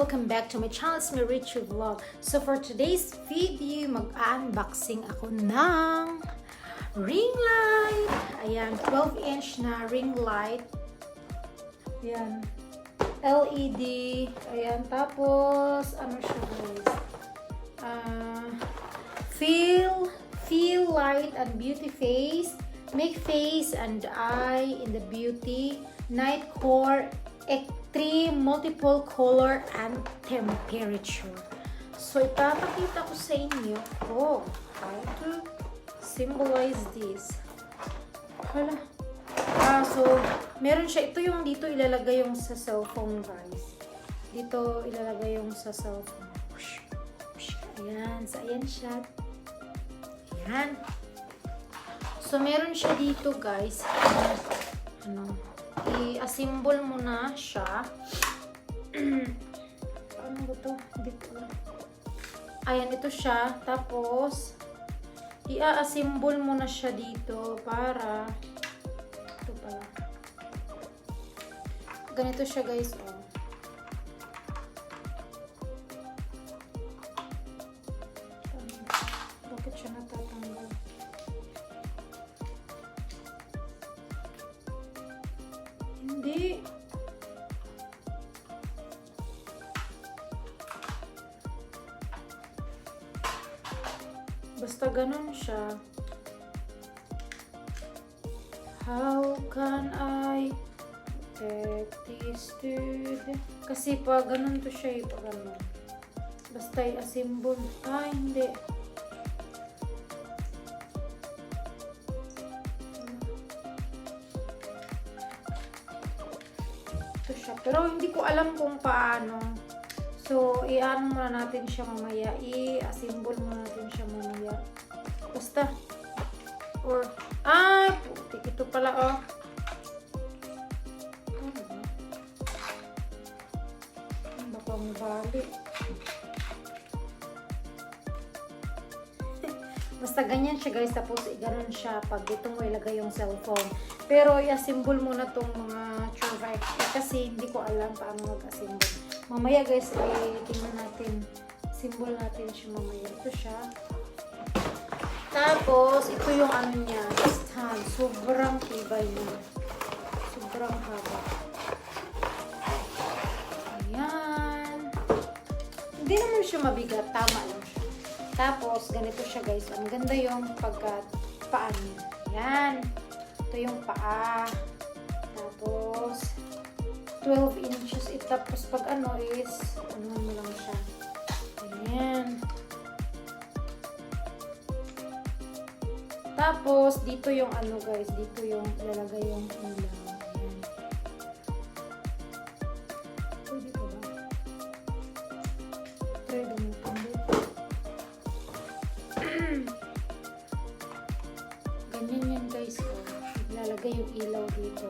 welcome back to my channel. It's my Rachel Vlog. So for today's video, mag-unboxing ako ng ring light. Ayan, 12-inch na ring light. Ayan, LED. Ayan, tapos ano siya guys? Feel light and beauty face. Make face and eye in the beauty. Night core, extreme, multiple color and temperature. So, ipapakita ko sa inyo how to symbolize this. Hala. So, meron siya. Ito yung dito ilalagay yung sa cellphone, guys. Dito ilalagay yung sa cellphone. Ayan. So, ayan siya. Ayan. So, meron siya dito, guys. I-assemble mo na siya. Ano ba ito? Dito. Ayan, ito siya. Tapos, i-assemble mo na siya dito para ito pala. Ganito siya, guys. Bakit siya natatanggal? Hindi. Basta ganun siya. How can I protect this dude? Kasi pa ganun to siya, pa ganun. Basta i-assemble. Hindi. Ito siya. Pero hindi ko alam kung paano. So, i-ano muna natin siya mamaya. I-assemble muna natin siya mamaya. Basta. Or, putik. Ito pala, baka mabali. Basta ganyan siya, guys. Tapos, ganun siya pag dito mo ilagay yung cellphone. Pero, i-assemble muna tong mga churvite. Kasi, hindi ko alam paano mag-assemble. Mamaya guys, tingnan natin. Symbol natin siya mamaya. Ito siya. Tapos, ito yung ano niya. Stand. Sobrang tibay niya. Sobrang haba. Ayan. Hindi naman siya mabigat. Tama lang siya. Tapos, ganito siya guys. Ang ganda yung paa niya. Ayan. Ito yung paa. Tapos, 12 inches. Tapos pag ano is, ano mo lang siya. Ayan. Tapos, dito yung ano guys, dito yung ilalagay yung ilaw. Ayan. Pwede pa ba? Try gamitin dito. Ganyan yan guys. Ilalagay yung ilaw dito.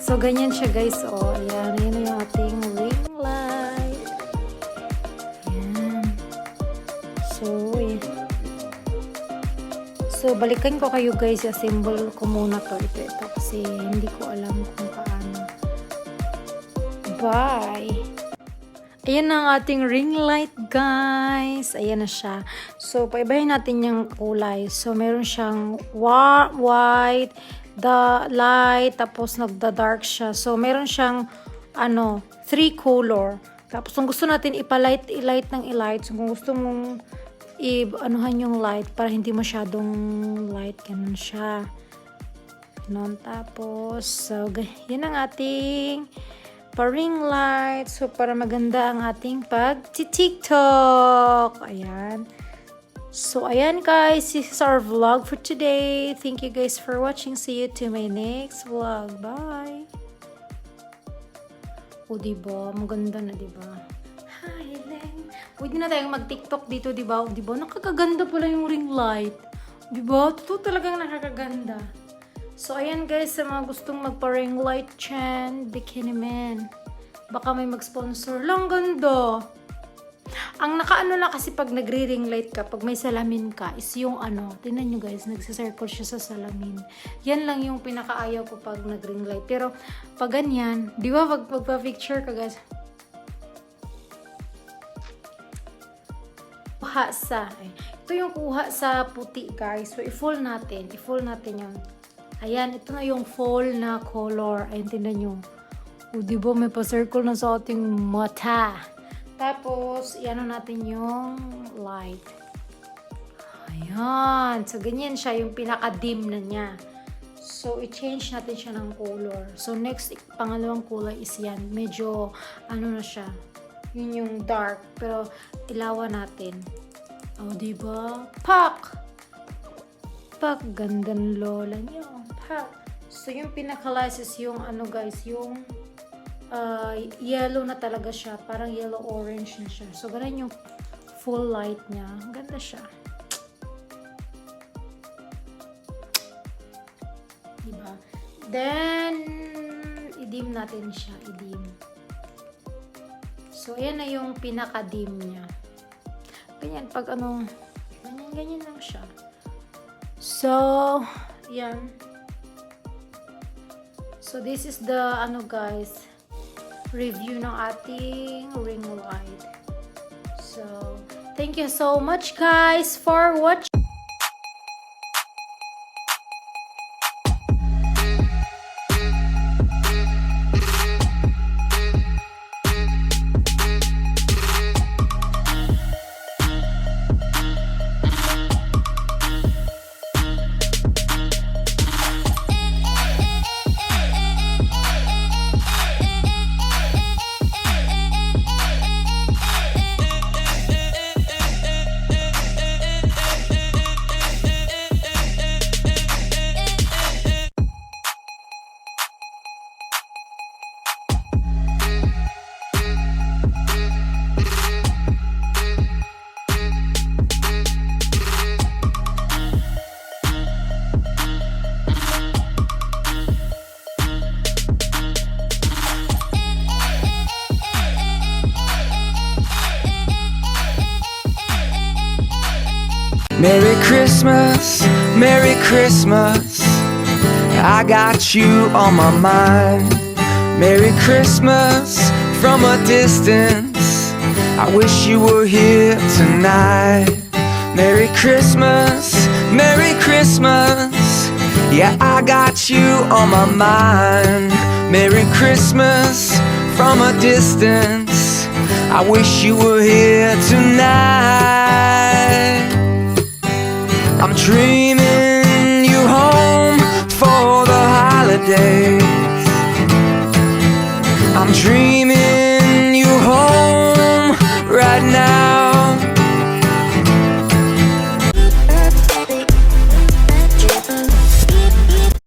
So, ganyan siya guys. Ayan. Ayan yung ating ring light. Ayan. So, ayan. So, balikan ko kayo guys. Assemble ko muna to. Ito. Kasi hindi ko alam kung paano. Bye! Ayan ang ating ring light guys. Ayan na siya. So, paibahin natin yung kulay. So, meron siyang white, the light, tapos nagda-dark siya. So, meron siyang 3 color. Tapos kung gusto natin ilight ng ilight. So kung gusto mong anuhan yung light para hindi masyadong light, ganun siya. Ganun. Tapos, so, yan ang ating ring light. So, para maganda ang ating pag-tiktok. Ayan. So, ayan guys. This is our vlog for today. Thank you guys for watching. See you to my next vlog. Bye! O, diba? Maganda na, diba? Hi, Len. Pwede na tayong mag-tiktok dito, diba? O, diba? Nakakaganda pala yung ring light. Diba? Totoo talagang nakakaganda. So, ayan guys, sa mga gustong magpa-ring light dyan, bikini man. Baka may mag-sponsor. Lang ganda. Ang nakaano na kasi pag nagre-ring light ka, pag may salamin ka, is yung tingnan nyo guys, nagsisircle siya sa salamin. Yan lang yung pinakaayaw ko pag nag-ring light. Pero, pag ganyan, di ba pag pagpa-picture ka guys, ito yung kuha sa puti guys. So, i-fold natin yung, ayan, ito na yung fall na color. Ayan, tingnan nyo. O, diba may pa-circle na sa ating mata. Tapos, iano natin yung light. Ayan. So, ganyan siya, yung pinaka-dim na niya. So, i-change natin siya ng color. So, next, pangalawang kulay is yan. Medyo, na siya. Yun yung dark. Pero, ilawan natin. O, diba? Pak! Pak! Gandang lola niyo. Pak! So, yung pinaka-last is yung, guys, yung yellow na talaga siya. Parang yellow-orange na siya. So, ganun yung full light niya. Ganda siya. Diba? Then, i-dim natin siya. I-dim. So, ayan na yung pinaka-dim niya. Ganyan. Pag ganyan lang siya. So, yan. So, this is the, guys, review ng ating ring light. So, thank you so much guys for watching. Merry Christmas, Merry Christmas, I got you on my mind. Merry Christmas from a distance, I wish you were here tonight. Merry Christmas, Merry Christmas, yeah, I got you on my mind. Merry Christmas from a distance, I wish you were here tonight. I'm dreaming you home for the holidays. I'm dreaming